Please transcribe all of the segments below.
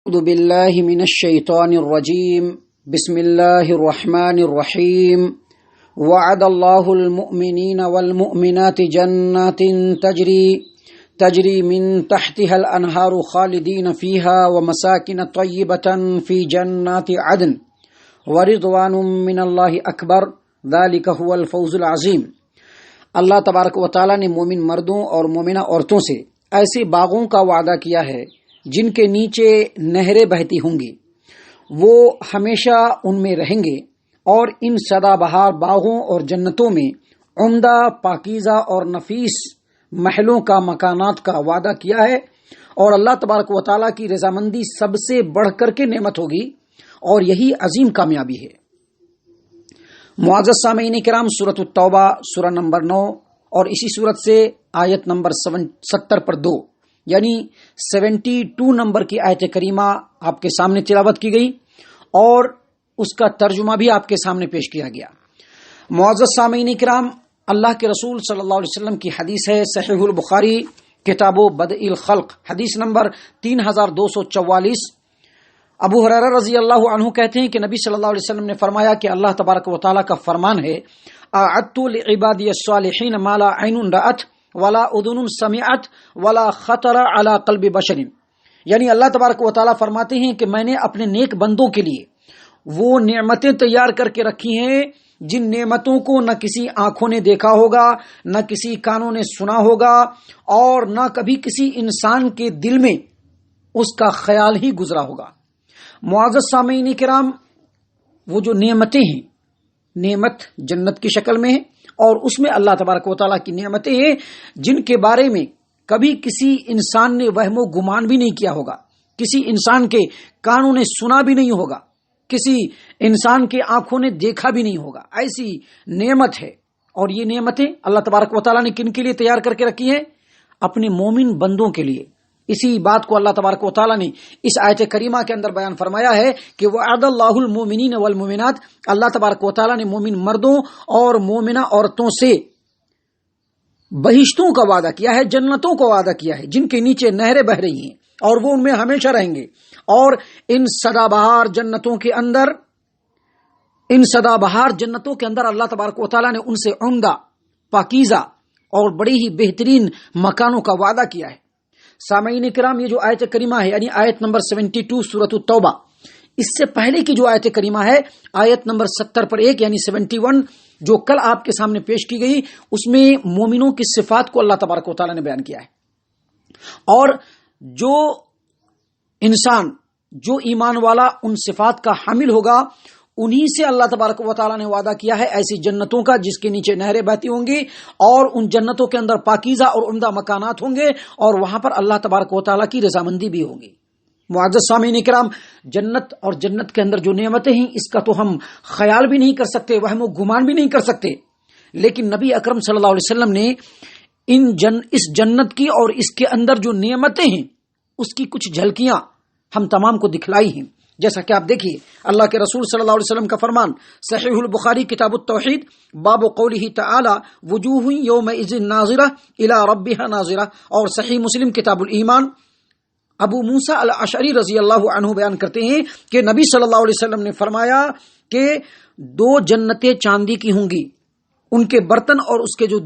أعوذ بالله من الشيطان الرجيم بسم الله الرحمن الرحيم وعد الله المؤمنين والمؤمنات جنات تجري من تحتها الأنهار خالدين فيها ومساكن طيبة في جنات عدن ورضوان من الله أكبر ذلك هو الفوز العظيم۔ اللہ تبارک و تعالیٰ نے مومن مردوں اور مومنہ عورتوں سے ایسے باغوں کا وعدہ کیا ہے جن کے نیچے نہریں بہتی ہوں گی، وہ ہمیشہ ان میں رہیں گے، اور ان سدا بہار باغوں اور جنتوں میں عمدہ پاکیزہ اور نفیس محلوں کا مکانات کا وعدہ کیا ہے، اور اللہ تبارک و تعالیٰ کی رضامندی سب سے بڑھ کر کے نعمت ہوگی، اور یہی عظیم کامیابی ہے۔ معزز سامعین کرام، سورۃ التوبہ سورہ نمبر 9 اور اسی سورت سے آیت نمبر 70 پر 2 یعنی 72 نمبر کی آیت کریمہ آپ کے سامنے تلاوت کی گئی، اور اس کا ترجمہ بھی آپ کے سامنے پیش کیا گیا۔ معزز سامعین کرام، اللہ کے رسول صلی اللہ علیہ وسلم کی حدیث ہے، صحیح البخاری کتاب بدء الخلق حدیث نمبر 3244۔ ابو ہریرہ رضی اللہ عنہ کہتے ہیں کہ نبی صلی اللہ علیہ وسلم نے فرمایا کہ اللہ تبارک و تعالیٰ کا فرمان ہے، اعدت لعبادی الصالحین ما لا عین رأت ولا اذن سمعت ولا خطر علی قلب بشر، یعنی اللہ تبارک و تعالیٰ فرماتے ہیں کہ میں نے اپنے نیک بندوں کے لیے وہ نعمتیں تیار کر کے رکھی ہیں جن نعمتوں کو نہ کسی آنکھوں نے دیکھا ہوگا، نہ کسی کانوں نے سنا ہوگا، اور نہ کبھی کسی انسان کے دل میں اس کا خیال ہی گزرا ہوگا۔ معزز سامعین کرام، وہ جو نعمتیں ہیں، نعمت جنت کی شکل میں ہے، اور اس میں اللہ تبارک و تعالیٰ کی نعمتیں ہیں جن کے بارے میں کبھی کسی انسان نے وہم و گمان بھی نہیں کیا ہوگا، کسی انسان کے کانوں نے سنا بھی نہیں ہوگا، کسی انسان کے آنکھوں نے دیکھا بھی نہیں ہوگا، ایسی نعمت ہے۔ اور یہ نعمتیں اللہ تبارک و تعالیٰ نے کن کے لیے تیار کر کے رکھی ہیں؟ اپنے مومن بندوں کے لیے۔ اسی بات کو اللہ تبارک و تعالیٰ نے اس آیت کریمہ کے اندر بیان فرمایا ہے کہ وعد اللہ المؤمنین والمؤمنات، اللہ تبارک و تعالیٰ نے مومن مردوں اور مومنہ عورتوں سے بہشتوں کا وعدہ کیا ہے، جنتوں کا وعدہ کیا ہے جن کے نیچے نہریں بہ رہی ہیں، اور وہ ان میں ہمیشہ رہیں گے۔ اور ان سدا بہار جنتوں کے اندر اللہ تبارک و تعالیٰ نے ان سے عمدہ، پاکیزہ اور بڑی ہی بہترین مکانوں کا وعدہ کیا ہے۔ سامعین کرام، یہ جو آیت کریمہ ہے یعنی آیت نمبر 72 سورۃ التوبہ، اس سے پہلے کی جو آیت کریمہ ہے آیت نمبر 70 پر 1 یعنی 71 جو کل آپ کے سامنے پیش کی گئی، اس میں مومنوں کی صفات کو اللہ تبارک و تعالیٰ نے بیان کیا ہے، اور جو انسان، جو ایمان والا ان صفات کا حامل ہوگا، انہی سے اللہ تبارک و تعالیٰ نے وعدہ کیا ہے ایسی جنتوں کا جس کے نیچے نہریں بہتی ہوں گی، اور ان جنتوں کے اندر پاکیزہ اور عمدہ مکانات ہوں گے، اور وہاں پر اللہ تبارک و تعالیٰ کی رضامندی بھی ہوگی۔ معزز سامعین کرام، جنت اور جنت کے اندر جو نعمتیں ہیں اس کا تو ہم خیال بھی نہیں کر سکتے، وہم و گمان بھی نہیں کر سکتے، لیکن نبی اکرم صلی اللہ علیہ وسلم نے اس جنت کی اور اس کے اندر جو نعمتیں ہیں اس کی کچھ جھلکیاں ہم تمام کو دکھلائی ہیں۔ جیسا کہ آپ دیکھیے اللہ کے رسول صلی اللہ علیہ وسلم کا فرمان، صحیح البخاری کتاب التوحید باب قولہ تعالی وجوہ یومئذ ناظرہ الی ربها ناظرہ، اور صحیح مسلم کتاب الایمان ابو موسیٰ الاشعری رضی اللہ عنہ بیان کرتے ہیں کہ نبی صلی اللہ علیہ وسلم نے فرمایا کہ 2 جنتیں چاندی کی ہوں گی، ان کے برتن اور اس کے جو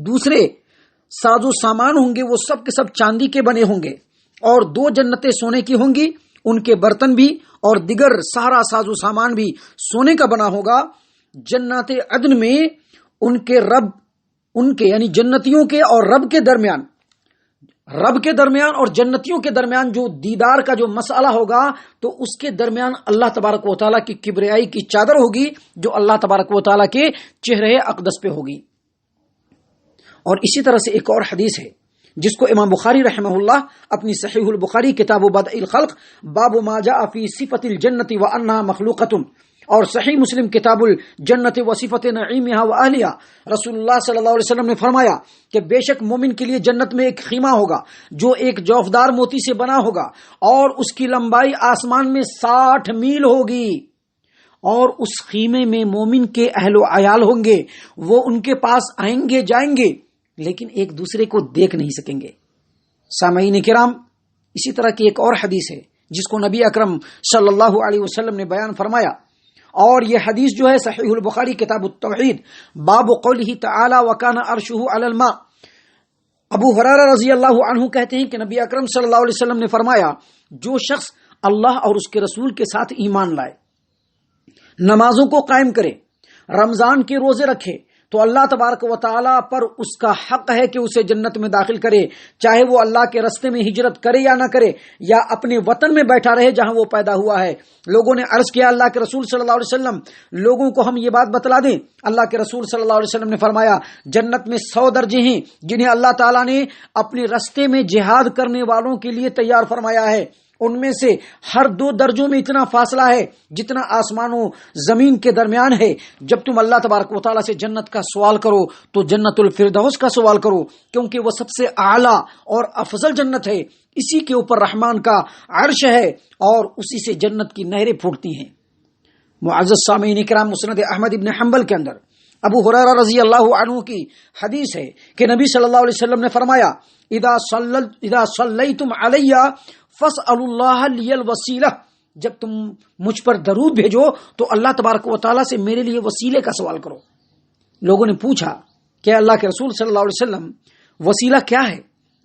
دوسرے ساز و سامان ہوں گے وہ سب کے سب چاندی کے بنے ہوں گے، اور 2 جنتیں سونے کی ہوں گی، ان کے برتن بھی اور دیگر سارا ساز و سامان بھی سونے کا بنا ہوگا۔ جنات عدن میں ان کے یعنی جنتیوں کے اور رب کے درمیان اور جنتیوں کے درمیان جو دیدار کا جو مسئلہ ہوگا، تو اس کے درمیان اللہ تبارک و تعالیٰ کی کبریائی کی چادر ہوگی جو اللہ تبارک و تعالیٰ کے چہرے اقدس پہ ہوگی۔ اور اسی طرح سے ایک اور حدیث ہے جس کو امام بخاری رحمہ اللہ اپنی صحیح البخاری کتاب بدء الخلق باب ما جاء فی صفت الجنت وانها مخلوقۃ، اور صحیح مسلم کتاب الجنت وصفت نعیمها واہلها، رسول اللہ صلی اللہ علیہ وسلم نے فرمایا کہ بے شک مومن کے لیے جنت میں ایک خیمہ ہوگا جو ایک جوفدار موتی سے بنا ہوگا، اور اس کی لمبائی آسمان میں 60 میل ہوگی، اور اس خیمے میں مومن کے اہل و عیال ہوں گے، وہ ان کے پاس آئیں گے جائیں گے لیکن ایک دوسرے کو دیکھ نہیں سکیں گے۔ سامعین کرام، اسی طرح کی ایک اور حدیث ہے جس کو نبی اکرم صلی اللہ علیہ وسلم نے بیان فرمایا، اور یہ حدیث جو ہے صحیح البخاری کتاب التوحید باب قولہ تعالی وکان عرشہ علی الماء، ابو ہریرہ رضی اللہ عنہ کہتے ہیں کہ نبی اکرم صلی اللہ علیہ وسلم نے فرمایا، جو شخص اللہ اور اس کے رسول کے ساتھ ایمان لائے، نمازوں کو قائم کرے، رمضان کے روزے رکھے، تو اللہ تبارک و تعالی پر اس کا حق ہے کہ اسے جنت میں داخل کرے، چاہے وہ اللہ کے رستے میں ہجرت کرے یا نہ کرے، یا اپنے وطن میں بیٹھا رہے جہاں وہ پیدا ہوا ہے۔ لوگوں نے عرض کیا اللہ کے رسول صلی اللہ علیہ وسلم، لوگوں کو ہم یہ بات بتلا دیں؟ اللہ کے رسول صلی اللہ علیہ وسلم نے فرمایا، جنت میں 100 درجے ہیں جنہیں اللہ تعالیٰ نے اپنے رستے میں جہاد کرنے والوں کے لیے تیار فرمایا ہے، ان میں سے ہر 2 درجوں میں اتنا فاصلہ ہے جتنا آسمان و زمین کے درمیان ہے۔ جب تم اللہ تبارک و تعالیٰ سے جنت کا سوال کرو تو جنت الفردوس کا سوال کرو، کیونکہ وہ سب سے اعلیٰ اور افضل جنت ہے، اسی کے اوپر رحمان کا عرش ہے اور اسی سے جنت کی نہریں پھوٹتی ہیں۔ معزز سامعین کرام، مسند احمد ابن حنبل کے اندر ابو ہریرہ رضی اللہ عنہ کی حدیث ہے کہ نبی صلی اللہ علیہ وسلم نے فرمایا، اذا صلیتم علی فاسألوا اللہ لی الوسیلہ، جب تم مجھ پر درود بھیجو تو اللہ تبارک و تعالیٰ سے میرے لیے وسیلے کا سوال کرو۔ لوگوں نے پوچھا کہ اللہ کے رسول صلی اللہ علیہ وسلم وسیلہ کیا ہے؟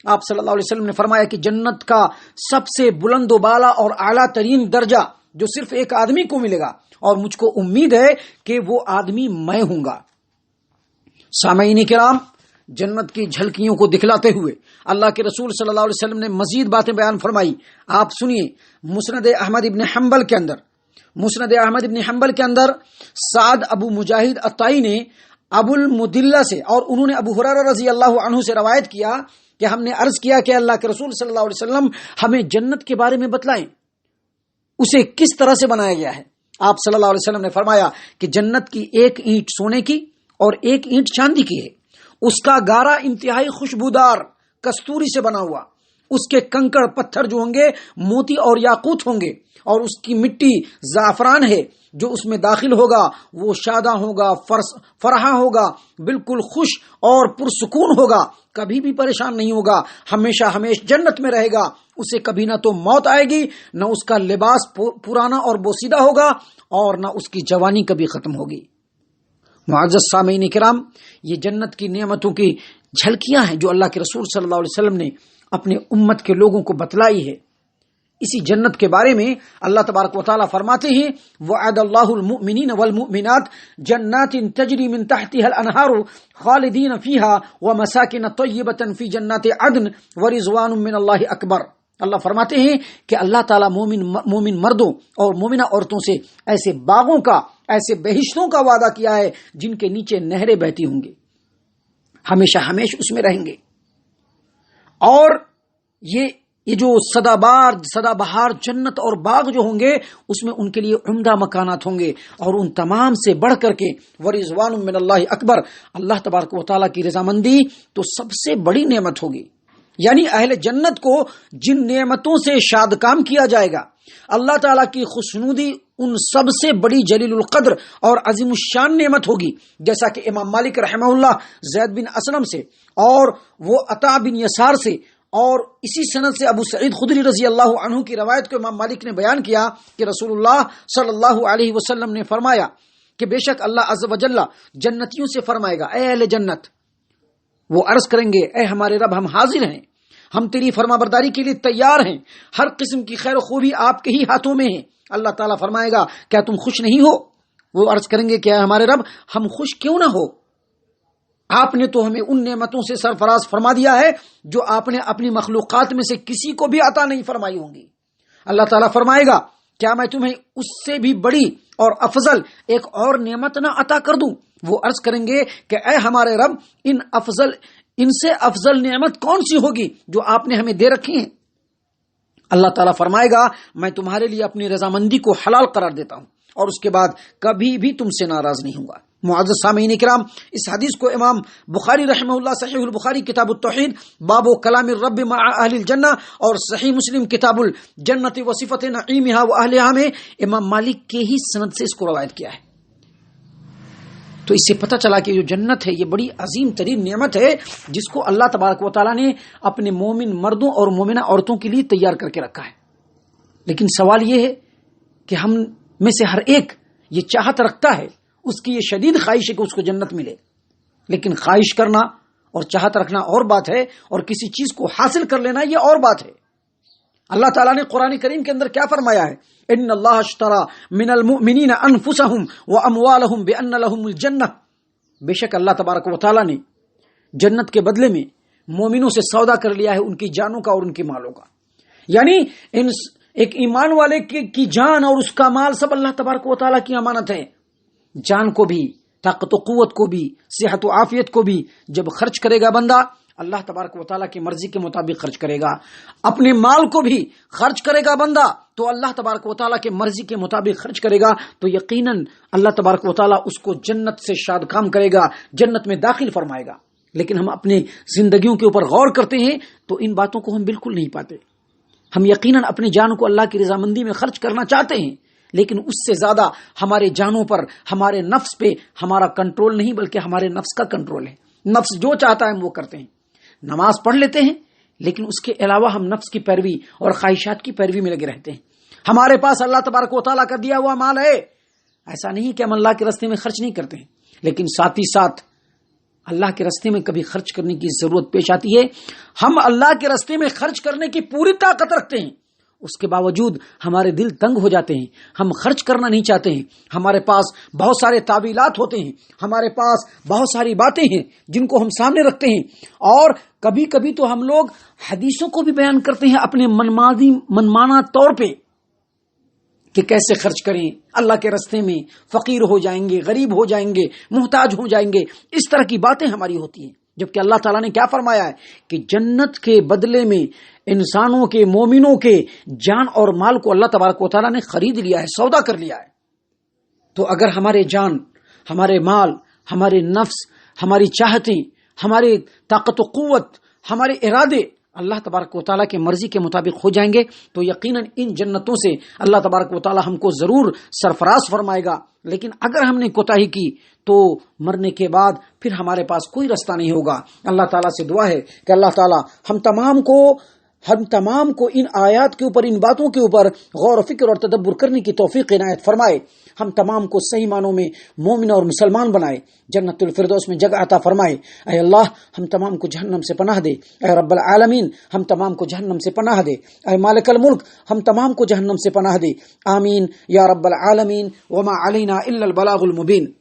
آپ صلی اللہ علیہ وسلم نے فرمایا کہ جنت کا سب سے بلند و بالا اور اعلیٰ ترین درجہ جو صرف ایک آدمی کو ملے گا، اور مجھ کو امید ہے کہ وہ آدمی میں ہوں گا۔ سامعین کرام، جنت کی جھلکیوں کو دکھلاتے ہوئے اللہ کے رسول صلی اللہ علیہ وسلم نے مزید باتیں بیان فرمائی۔ آپ سنیے، مسند احمد ابن حنبل کے اندر سعد ابو مجاہد عطائی نے ابو المدلہ سے، اور انہوں نے ابو ہریرہ رضی اللہ عنہ سے روایت کیا کہ ہم نے عرض کیا کہ اللہ کے رسول صلی اللہ علیہ وسلم ہمیں جنت کے بارے میں بتلائیں، اسے کس طرح سے بنایا گیا ہے۔ آپ صلی اللہ علیہ وسلم نے فرمایا کہ جنت کی 1 اینٹ سونے کی اور 1 اینٹ چاندی کی ہے، اس کا گارا انتہائی خوشبودار کستوری سے بنا ہوا، اس کے کنکڑ پتھر جو ہوں گے موتی اور یاقوت ہوں گے، اور اس کی مٹی زعفران ہے۔ جو اس میں داخل ہوگا وہ شاداں ہوگا، فرحاں ہوگا، بالکل خوش اور پرسکون ہوگا، کبھی بھی پریشان نہیں ہوگا، ہمیشہ جنت میں رہے گا، اسے کبھی نہ تو موت آئے گی، نہ اس کا لباس پرانا اور بوسیدہ ہوگا، اور نہ اس کی جوانی کبھی ختم ہوگی۔ معزز سامعین کرام، یہ جنت کی نعمتوں کی جھلکیاں ہیں جو اللہ کے رسول صلی اللہ علیہ وسلم نے اپنے امت کے لوگوں کو بتلائی ہے۔ اسی جنت کے بارے میں اللہ تبارک و تعالیٰ فرماتے ہیں، وعد اللہ المؤمنین والمؤمنات جنات تجری من تحتها الانہار خالدین فیہا ومساکن طیبۃ فی جنات عدن ورضوان من اللہ اکبر۔ اللہ فرماتے ہیں کہ اللہ تعالیٰ مومن مردوں اور مومنہ عورتوں سے ایسے باغوں کا، ایسے بہشتوں کا وعدہ کیا ہے جن کے نیچے نہریں بہتی ہوں گی، ہمیشہ اس میں رہیں گے۔ اور یہ جو سدا بہار جنت اور باغ جو ہوں گے اس میں ان کے لیے عمدہ مکانات ہوں گے، اور ان تمام سے بڑھ کر کے ورضوان من اللہ اکبر، اللہ تبارک و تعالیٰ کی رضامندی تو سب سے بڑی نعمت ہوگی۔ یعنی اہل جنت کو جن نعمتوں سے شاد کام کیا جائے گا، اللہ تعالیٰ کی خوشنودی ان سب سے بڑی جلیل القدر اور عظیم الشان نعمت ہوگی، جیسا کہ امام مالک رحمہ اللہ زید بن اسلم سے، اور وہ عطا بن یسار سے، اور اسی سند سے ابو سعید خدری رضی اللہ عنہ کی روایت کو امام مالک نے بیان کیا کہ رسول اللہ صلی اللہ علیہ وسلم نے فرمایا کہ بے شک اللہ عز و جل جنتیوں سے فرمائے گا، اے اہل جنت، وہ عرض کریں گے، اے ہمارے رب، ہم حاضر ہیں، ہم تیری فرما برداری کے لیے تیار ہیں، ہر قسم کی خیر و خوبی آپ کے ہی ہاتھوں میں ہے۔ اللہ تعالیٰ فرمائے گا، کیا تم خوش نہیں ہو؟ وہ عرض کریں گے کہ اے ہمارے رب، ہم خوش کیوں نہ ہو، آپ نے تو ہمیں ان نعمتوں سے سرفراز فرما دیا ہے جو آپ نے اپنی مخلوقات میں سے کسی کو بھی عطا نہیں فرمائی ہوں گی۔ اللہ تعالیٰ فرمائے گا، کیا میں تمہیں اس سے بھی بڑی اور افضل ایک اور نعمت نہ عطا کر دوں؟ وہ عرض کریں گے کہ اے ہمارے رب، ان سے افضل نعمت کون سی ہوگی جو آپ نے ہمیں دے رکھی ہیں؟ اللہ تعالیٰ فرمائے گا، میں تمہارے لیے اپنی رضامندی کو حلال قرار دیتا ہوں، اور اس کے بعد کبھی بھی تم سے ناراض نہیں ہوں گا۔ معزز سامعین کرام، اس حدیث کو امام بخاری رحمہ اللہ صحیح البخاری کتاب التوحید باب کلام الرب مع اہل الجنہ، اور صحیح مسلم کتاب الجنت وصفت نعیمہا و اہلہا میں امام مالک کے ہی سند سے اس کو روایت کیا ہے۔ تو اس سے پتہ چلا کہ جو جنت ہے یہ بڑی عظیم ترین نعمت ہے جس کو اللہ تبارک و تعالیٰ نے اپنے مومن مردوں اور مومنہ عورتوں کے لیے تیار کر کے رکھا ہے۔ لیکن سوال یہ ہے کہ ہم میں سے ہر ایک یہ چاہت رکھتا ہے، اس کی یہ شدید خواہش ہے کہ اس کو جنت ملے، لیکن خواہش کرنا اور چاہت رکھنا اور بات ہے، اور کسی چیز کو حاصل کر لینا یہ اور بات ہے۔ اللہ تعالیٰ نے قرآن کریم کے اندر کیا فرمایا ہے؟ ان اللہ اشترى من المؤمنین انفسهم واموالهم بان لهم الجنہ، بے شک اللہ تبارک و تعالیٰ نے جنت کے بدلے میں مومنوں سے سودا کر لیا ہے، ان کی جانوں کا اور ان کے مالوں کا۔ یعنی ایک ایمان والے کی جان اور اس کا مال سب اللہ تبارک و تعالیٰ کی امانت ہے۔ جان کو بھی، طاقت و قوت کو بھی، صحت و عافیت کو بھی جب خرچ کرے گا بندہ اللہ تبارک و تعالیٰ کی مرضی کے مطابق خرچ کرے گا، اپنے مال کو بھی خرچ کرے گا بندہ تو اللہ تبارک و تعالیٰ کے مرضی کے مطابق خرچ کرے گا، تو یقیناً اللہ تبارک و تعالیٰ اس کو جنت سے شاد کام کرے گا، جنت میں داخل فرمائے گا۔ لیکن ہم اپنی زندگیوں کے اوپر غور کرتے ہیں تو ان باتوں کو ہم بالکل نہیں پاتے۔ ہم یقیناً اپنی جان کو اللہ کی رضامندی میں خرچ کرنا چاہتے ہیں، لیکن اس سے زیادہ ہمارے جانوں پر، ہمارے نفس پہ ہمارا کنٹرول نہیں، بلکہ ہمارے نفس کا کنٹرول ہے۔ نفس جو چاہتا ہے ہم وہ کرتے ہیں، نماز پڑھ لیتے ہیں لیکن اس کے علاوہ ہم نفس کی پیروی اور خواہشات کی پیروی میں لگے رہتے ہیں۔ ہمارے پاس اللہ تبارک و تعالیٰ کا دیا ہوا مال ہے، ایسا نہیں کہ ہم اللہ کے راستے میں خرچ نہیں کرتے ہیں، لیکن ساتھ ہی ساتھ اللہ کے راستے میں کبھی خرچ کرنے کی ضرورت پیش آتی ہے، ہم اللہ کے راستے میں خرچ کرنے کی پوری طاقت رکھتے ہیں، اس کے باوجود ہمارے دل تنگ ہو جاتے ہیں، ہم خرچ کرنا نہیں چاہتے ہیں، ہمارے پاس بہت سارے تعویلات ہوتے ہیں، ہمارے پاس بہت ساری باتیں ہیں جن کو ہم سامنے رکھتے ہیں، اور کبھی کبھی تو ہم لوگ حدیثوں کو بھی بیان کرتے ہیں اپنے منمانہ طور پہ کہ کیسے خرچ کریں اللہ کے راستے میں، فقیر ہو جائیں گے، غریب ہو جائیں گے، محتاج ہو جائیں گے، اس طرح کی باتیں ہماری ہوتی ہیں۔ جبکہ اللہ تعالیٰ نے کیا فرمایا ہے کہ جنت کے بدلے میں انسانوں کے، مومنوں کے جان اور مال کو اللہ تبارک و تعالیٰ نے خرید لیا ہے، سودا کر لیا ہے۔ تو اگر ہمارے جان، ہمارے مال، ہمارے نفس، ہماری چاہتیں، ہماری طاقت و قوت، ہمارے ارادے اللہ تبارک و تعالیٰ کے مرضی کے مطابق ہو جائیں گے تو یقیناً ان جنتوں سے اللہ تبارک و تعالیٰ ہم کو ضرور سرفراز فرمائے گا۔ لیکن اگر ہم نے کوتاہی کی تو مرنے کے بعد پھر ہمارے پاس کوئی راستہ نہیں ہوگا۔ اللہ تعالیٰ سے دعا ہے کہ اللہ تعالیٰ ہم تمام کو ان آیات کے اوپر، ان باتوں کے اوپر غور و فکر اور تدبر کرنے کی توفیق عنایت فرمائے، ہم تمام کو صحیح معنوں میں مومن اور مسلمان بنائے، جنت الفردوس میں جگہ عطا فرمائے۔ اے اللہ ہم تمام کو جہنم سے پناہ دے، اے رب العالمین ہم تمام کو جہنم سے پناہ دے، اے مالک الملک ہم تمام کو جہنم سے پناہ دے، آمین یا رب العالمین، وما علینا الا البلاغ المبین۔